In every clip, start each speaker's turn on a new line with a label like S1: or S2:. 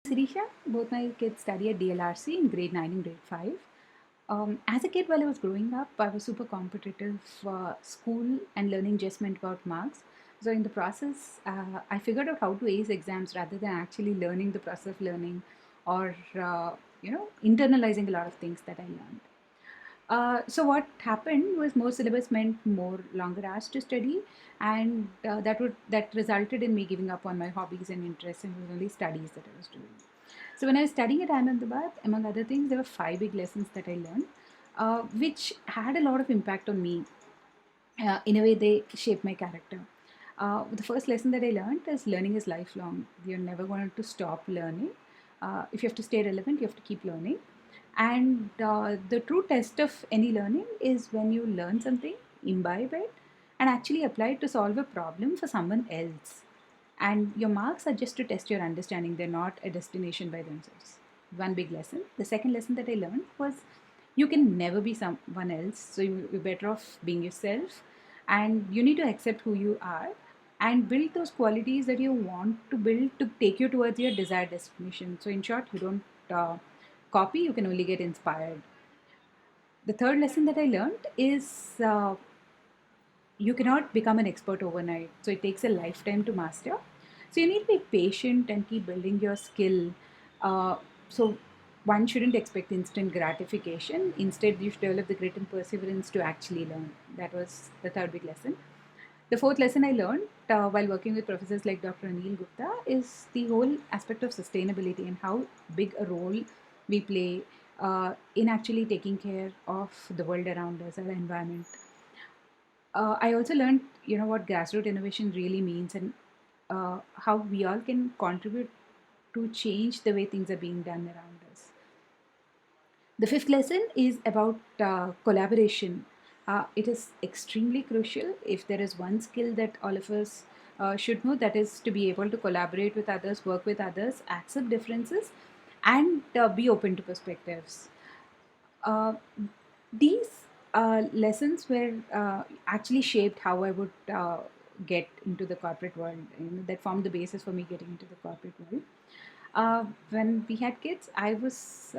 S1: Sirisha, both my kids study at DLRC in grade 9 and grade 5. As a kid, while I was growing up, I was super competitive. School and learning just meant about marks. So, in the process, I figured out how to ace exams rather than actually learning the process of learning or, internalizing a lot of things that I learned. So what happened was more syllabus meant more longer hours to study, and that resulted in me giving up on my hobbies and interests, and it was only studies that I was doing. So when I was studying at Ahmedabad, among other things, there were five big lessons that I learned, which had a lot of impact on me. In a way, they shaped my character. The first lesson that I learned is learning is lifelong. You're never going to stop learning. If you have to stay relevant, you have to keep learning. And the true test of any learning is when you learn something, imbibe it, and actually apply it to solve a problem for someone else. And your marks are just to test your understanding, they're not a destination by themselves. One big lesson. The second lesson that I learned was you can never be someone else, so you're better off being yourself, and you need to accept who you are and build those qualities that you want to build to take you towards your desired destination. So, in short, you don't copy, you can only get inspired. The third lesson that I learned is you cannot become an expert overnight. So it takes a lifetime to master. So you need to be patient and keep building your skill. So one shouldn't expect instant gratification. Instead, you should develop the grit and perseverance to actually learn. That was the third big lesson. The fourth lesson I learned while working with professors like Dr. Anil Gupta is the whole aspect of sustainability and how big a role we play in actually taking care of the world around us, our environment. I also learned, what grassroots innovation really means and how we all can contribute to change the way things are being done around us. The fifth lesson is about collaboration. It is extremely crucial. If there is one skill that all of us should know, that is to be able to collaborate with others, work with others, accept differences, and be open to perspectives. Uh, these lessons were actually shaped how I would get into the corporate world. That formed the basis for me getting into the corporate world. When we had kids, I was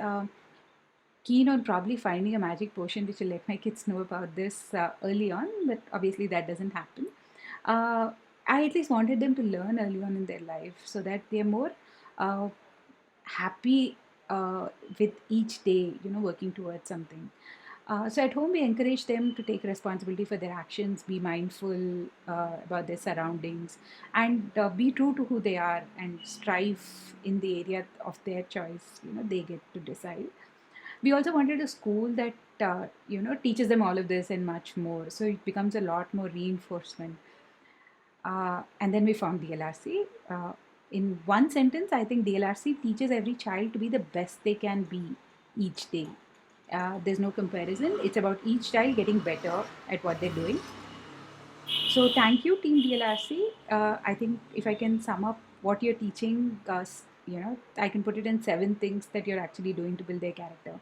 S1: keen on probably finding a magic potion which will let my kids know about this early on, but obviously that doesn't happen. Uh, I at least wanted them to learn early on in their life so that they're more uh, happy with each day, working towards something. So at home, we encourage them to take responsibility for their actions, be mindful about their surroundings, and be true to who they are and strive in the area of their choice. They get to decide. We also wanted a school that teaches them all of this and much more. So it becomes a lot more reinforcement. And then we found DLRC. In one sentence, I think DLRC teaches every child to be the best they can be each day. There's no comparison. It's about each child getting better at what they're doing. So thank you, Team DLRC. I think if I can sum up what you're teaching us, I can put it in 7 things that you're actually doing to build their character.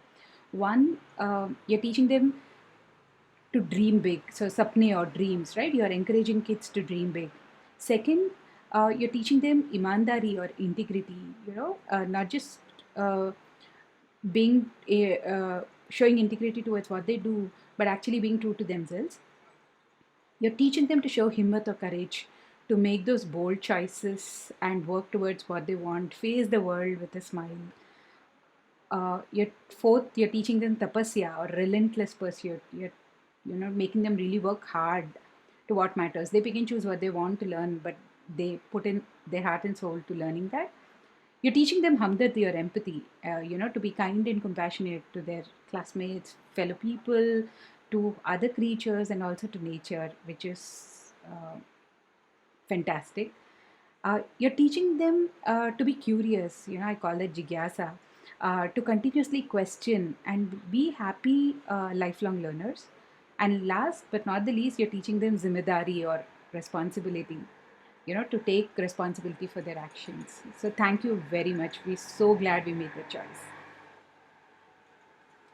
S1: One, you're teaching them to dream big. So sapne or dreams, right? You are encouraging kids to dream big. Second, you're teaching them imandari or integrity. Not just being showing integrity towards what they do, but actually being true to themselves. You're teaching them to show himmat or courage, to make those bold choices and work towards what they want, face the world with a smile. Fourth, you're teaching them tapasya or relentless pursuit. You're, making them really work hard to what matters. They pick and choose what they want to learn, but they put in their heart and soul to learning that. You're teaching them hamdardi or empathy, to be kind and compassionate to their classmates, fellow people, to other creatures, and also to nature, which is fantastic. You're teaching them to be curious, I call that jigyasa, to continuously question and be happy lifelong learners. And last but not the least, you're teaching them zimedari or responsibility, to take responsibility for their actions. So thank you very much. We're so glad we made the choice.